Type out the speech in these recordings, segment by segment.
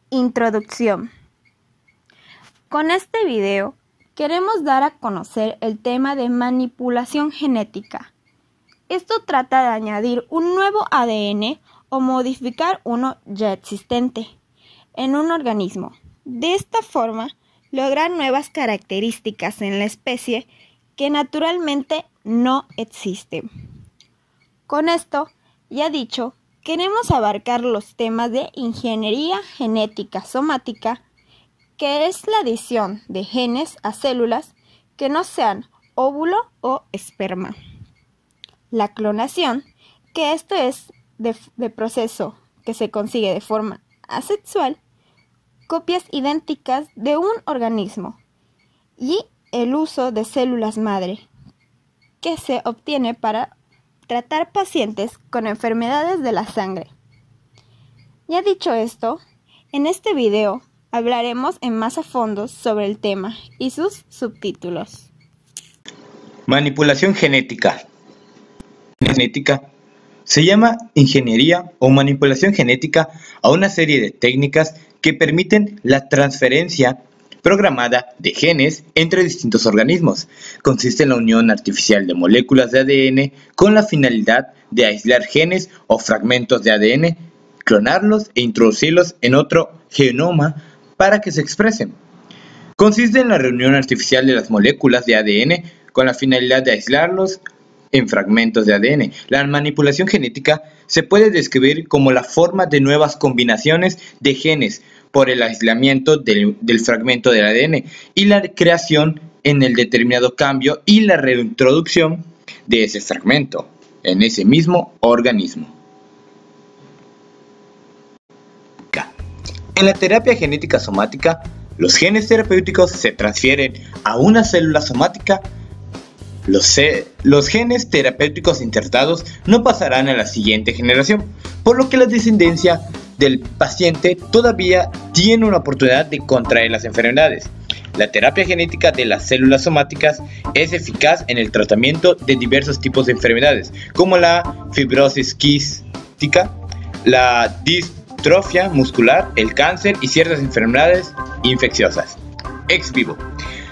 Introducción. Con este video queremos dar a conocer el tema de manipulación genética. Esto trata de añadir un nuevo ADN o modificar uno ya existente en un organismo. De esta forma, lograr nuevas características en la especie que naturalmente no existen. Con esto, ya dicho, queremos abarcar los temas de ingeniería genética somática, que es la adición de genes a células que no sean óvulo o esperma. La clonación, que esto es de proceso que se consigue de forma asexual, copias idénticas de un organismo, y el uso de células madre, que se obtiene para tratar pacientes con enfermedades de la sangre. Ya dicho esto, en este video hablaremos en más a fondo sobre el tema y sus subtítulos. Manipulación genética. Genética se llama ingeniería o manipulación genética a una serie de técnicas que permiten la transferencia programada de genes entre distintos organismos. Consiste en la unión artificial de moléculas de ADN con la finalidad de aislar genes o fragmentos de ADN, clonarlos e introducirlos en otro genoma para que se expresen. Consiste en la reunión artificial de las moléculas de ADN con la finalidad de aislarlos en fragmentos de ADN. La manipulación genética se puede describir como la forma de nuevas combinaciones de genes por el aislamiento del fragmento del ADN y la creación en el determinado cambio y la reintroducción de ese fragmento en ese mismo organismo. En la terapia genética somática, los genes terapéuticos se transfieren a una célula somática. Los genes terapéuticos insertados no pasarán a la siguiente generación, por lo que la descendencia del paciente todavía tiene una oportunidad de contraer las enfermedades. La terapia genética de las células somáticas es eficaz en el tratamiento de diversos tipos de enfermedades, como la fibrosis quística, la distrofia muscular, el cáncer y ciertas enfermedades infecciosas. Ex vivo.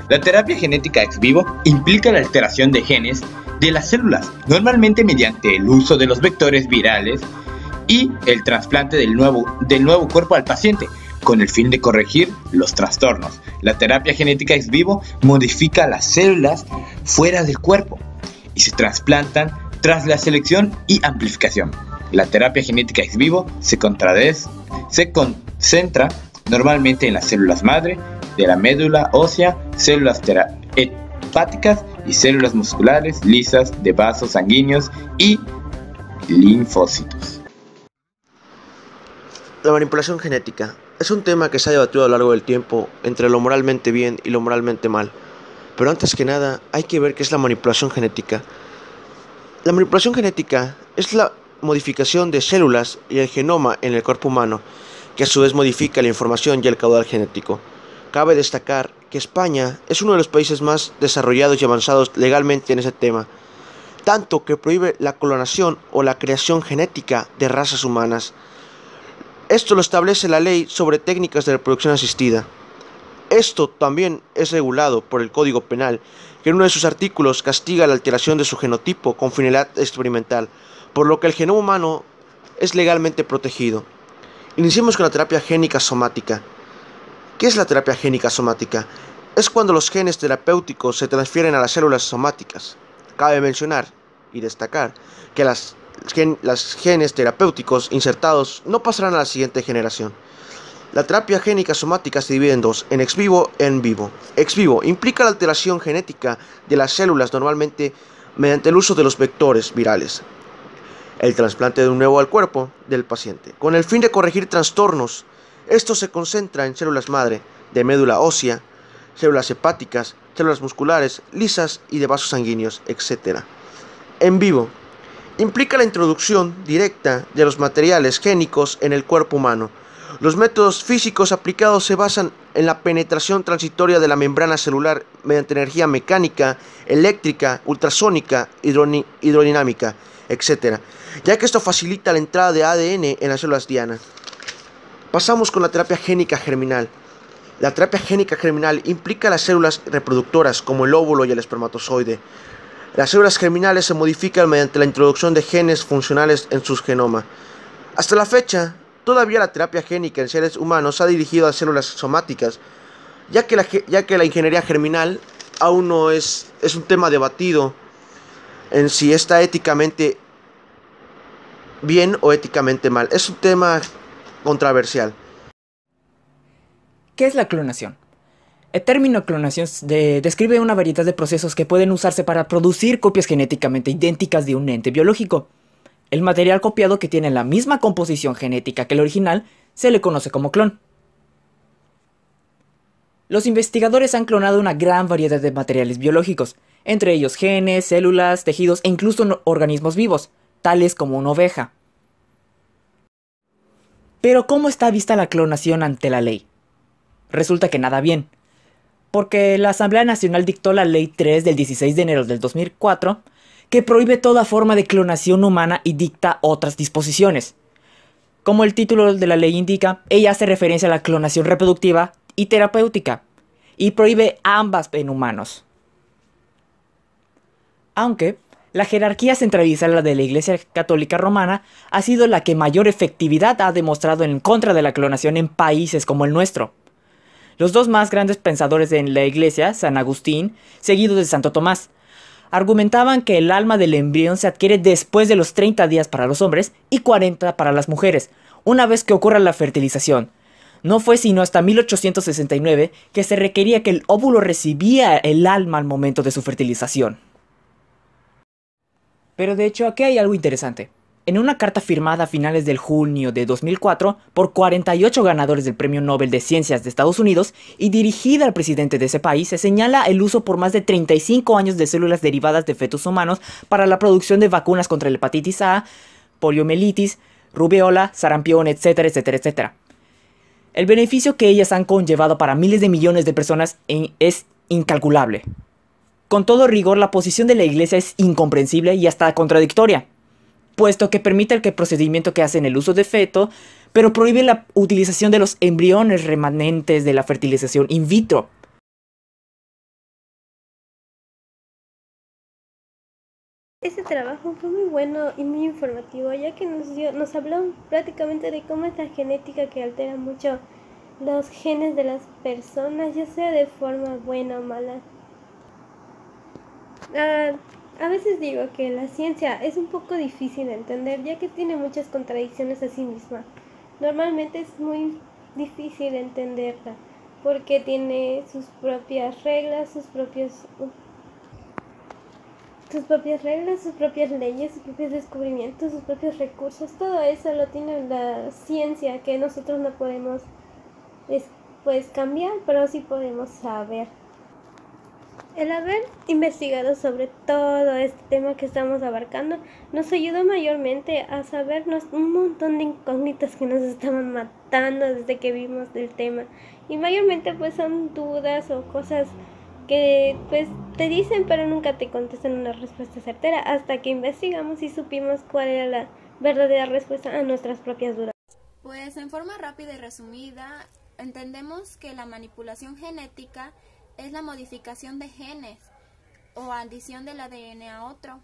La terapia genética ex vivo implica la alteración de genes de las células, normalmente mediante el uso de los vectores virales y el trasplante del nuevo cuerpo al paciente, con el fin de corregir los trastornos. La terapia genética ex vivo modifica las células fuera del cuerpo y se trasplantan tras la selección y amplificación. La terapia genética ex vivo se concentra normalmente en las células madre de la médula ósea, células hepáticas y células musculares lisas de vasos sanguíneos y linfocitos. La manipulación genética es un tema que se ha debatido a lo largo del tiempo entre lo moralmente bien y lo moralmente mal. Pero antes que nada, hay que ver qué es la manipulación genética. La manipulación genética es la modificación de células y el genoma en el cuerpo humano, que a su vez modifica la información y el caudal genético. Cabe destacar que España es uno de los países más desarrollados y avanzados legalmente en ese tema, tanto que prohíbe la clonación o la creación genética de razas humanas. Esto lo establece la Ley sobre Técnicas de Reproducción Asistida. Esto también es regulado por el Código Penal, que en uno de sus artículos castiga la alteración de su genotipo con finalidad experimental, por lo que el genoma humano es legalmente protegido. Iniciemos con la terapia génica somática. ¿Qué es la terapia génica somática? Es cuando los genes terapéuticos se transfieren a las células somáticas. Cabe mencionar y destacar que los genes terapéuticos insertados no pasarán a la siguiente generación. La terapia génica somática se divide en dos, en ex vivo y en vivo. Ex vivo implica la alteración genética de las células normalmente mediante el uso de los vectores virales. El trasplante de un nuevo al cuerpo del paciente, con el fin de corregir trastornos. Esto se concentra en células madre de médula ósea, células hepáticas, células musculares, lisas y de vasos sanguíneos, etc. En vivo implica la introducción directa de los materiales génicos en el cuerpo humano. Los métodos físicos aplicados se basan en la penetración transitoria de la membrana celular mediante energía mecánica, eléctrica, ultrasónica, hidrodinámica, etc., ya que esto facilita la entrada de ADN en las células diana. Pasamos con la terapia génica germinal. La terapia génica germinal implica las células reproductoras como el óvulo y el espermatozoide. Las células germinales se modifican mediante la introducción de genes funcionales en su genoma. Hasta la fecha, todavía la terapia génica en seres humanos se ha dirigido a células somáticas, ya que la ingeniería germinal aún no es un tema debatido en si está éticamente bien o éticamente mal. Es un tema controversial. ¿Qué es la clonación? El término clonación describe una variedad de procesos que pueden usarse para producir copias genéticamente idénticas de un ente biológico. El material copiado que tiene la misma composición genética que el original se le conoce como clon. Los investigadores han clonado una gran variedad de materiales biológicos, entre ellos genes, células, tejidos e incluso organismos vivos, tales como una oveja. Pero ¿cómo está vista la clonación ante la ley? Resulta que nada bien, porque la Asamblea Nacional dictó la Ley 3 del 16 de enero del 2004, que prohíbe toda forma de clonación humana y dicta otras disposiciones. Como el título de la ley indica, ella hace referencia a la clonación reproductiva y terapéutica, y prohíbe ambas en humanos. Aunque la jerarquía centralizada de la Iglesia Católica Romana ha sido la que mayor efectividad ha demostrado en contra de la clonación en países como el nuestro. Los dos más grandes pensadores en la Iglesia, San Agustín, seguido de Santo Tomás, argumentaban que el alma del embrión se adquiere después de los 30 días para los hombres y 40 para las mujeres, una vez que ocurra la fertilización. No fue sino hasta 1869 que se requería que el óvulo recibía el alma al momento de su fertilización. Pero de hecho aquí hay algo interesante. En una carta firmada a finales de junio de 2004 por 48 ganadores del Premio Nobel de Ciencias de Estados Unidos y dirigida al presidente de ese país, se señala el uso por más de 35 años de células derivadas de fetos humanos para la producción de vacunas contra la hepatitis A, poliomielitis, rubéola, sarampión, etcétera, etcétera, etcétera. El beneficio que ellas han conllevado para miles de millones de personas es incalculable. Con todo rigor, la posición de la Iglesia es incomprensible y hasta contradictoria, puesto que permite el procedimiento que hacen el uso de feto, pero prohíbe la utilización de los embriones remanentes de la fertilización in vitro. Este trabajo fue muy bueno y muy informativo, ya que nos habló prácticamente de cómo es la genética que altera mucho los genes de las personas, ya sea de forma buena o mala. A veces digo que la ciencia es un poco difícil de entender, ya que tiene muchas contradicciones a sí misma. Normalmente es muy difícil entenderla, porque tiene sus propias reglas, sus propias leyes, sus propios descubrimientos, sus propios recursos. Todo eso lo tiene la ciencia, que nosotros no podemos pues cambiar, pero sí podemos saber. El haber investigado sobre todo este tema que estamos abarcando nos ayudó mayormente a sabernos un montón de incógnitas que nos estaban matando desde que vimos del tema, y mayormente pues son dudas o cosas que pues te dicen pero nunca te contestan una respuesta certera hasta que investigamos y supimos cuál era la verdadera respuesta a nuestras propias dudas. Pues en forma rápida y resumida, entendemos que la manipulación genética es la modificación de genes o adición del ADN a otro.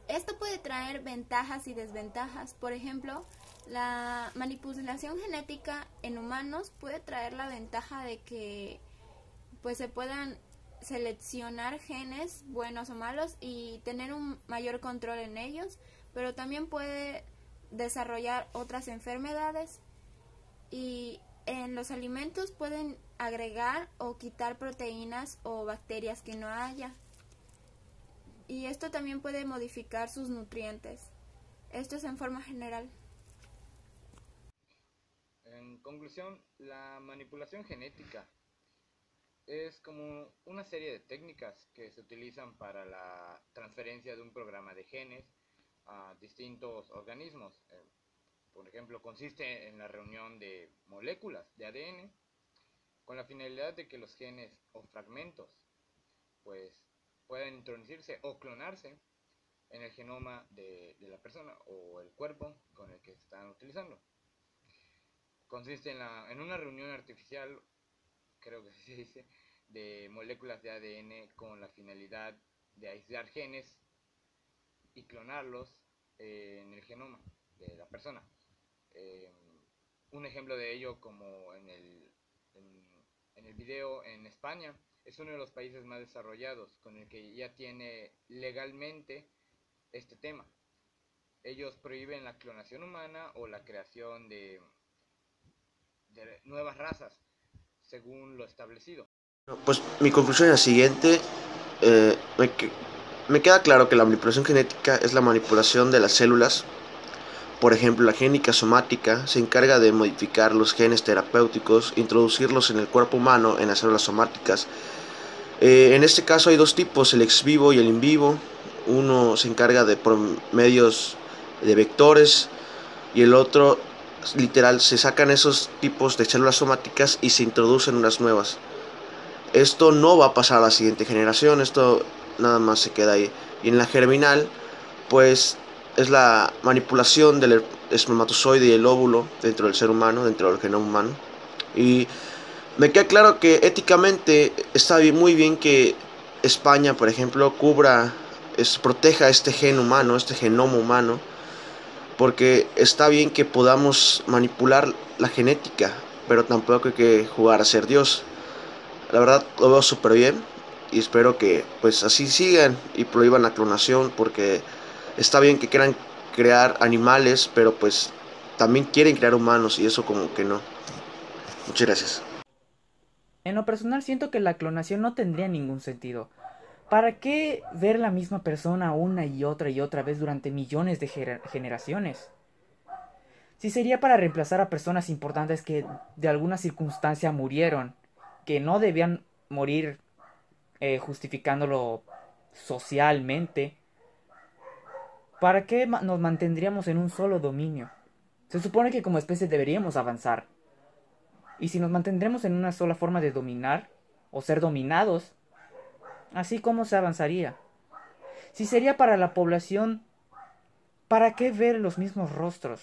Esto puede traer ventajas y desventajas. Por ejemplo, la manipulación genética en humanos puede traer la ventaja de que pues se puedan seleccionar genes buenos o malos y tener un mayor control en ellos, pero también puede desarrollar otras enfermedades, y en los alimentos pueden agregar o quitar proteínas o bacterias que no haya, y esto también puede modificar sus nutrientes. Esto es en forma general. En conclusión, la manipulación genética es como una serie de técnicas que se utilizan para la transferencia de un programa de genes a distintos organismos. Por ejemplo, consiste en la reunión de moléculas de ADN con la finalidad de que los genes o fragmentos pues puedan introducirse o clonarse en el genoma de la persona o el cuerpo con el que se están utilizando. consiste en una reunión artificial, creo que así se dice, de moléculas de ADN con la finalidad de aislar genes y clonarlos en el genoma de la persona. Un ejemplo de ello, como en el video, en España es uno de los países más desarrollados con el que ya tiene legalmente este tema. Ellos prohíben la clonación humana o la creación de nuevas razas según lo establecido. Pues mi conclusión es la siguiente. Me queda claro que la manipulación genética es la manipulación de las células. Por ejemplo, la genética somática se encarga de modificar los genes terapéuticos, introducirlos en el cuerpo humano, en las células somáticas. En este caso hay dos tipos, el ex vivo y el in vivo. Uno se encarga de por medios de vectores y el otro, literal, se sacan esos tipos de células somáticas y se introducen unas nuevas. Esto no va a pasar a la siguiente generación, esto nada más se queda ahí. Y en la germinal, pues es la manipulación del espermatozoide y el óvulo dentro del ser humano, dentro del genoma humano. Y me queda claro que éticamente está muy bien que España, por ejemplo, proteja este gen humano, este genoma humano, porque está bien que podamos manipular la genética, pero tampoco hay que jugar a ser Dios. La verdad lo veo súper bien y espero que pues así sigan y prohíban la clonación, porque está bien que quieran crear animales, pero pues también quieren crear humanos y eso como que no. Muchas gracias. En lo personal siento que la clonación no tendría ningún sentido. ¿Para qué ver la misma persona una y otra vez durante millones de generaciones? Si sería para reemplazar a personas importantes que de alguna circunstancia murieron, que no debían morir justificándolo socialmente, ¿para qué nos mantendríamos en un solo dominio? Se supone que como especie deberíamos avanzar. Y si nos mantendremos en una sola forma de dominar, o ser dominados, así como se avanzaría. Si sería para la población, ¿para qué ver los mismos rostros?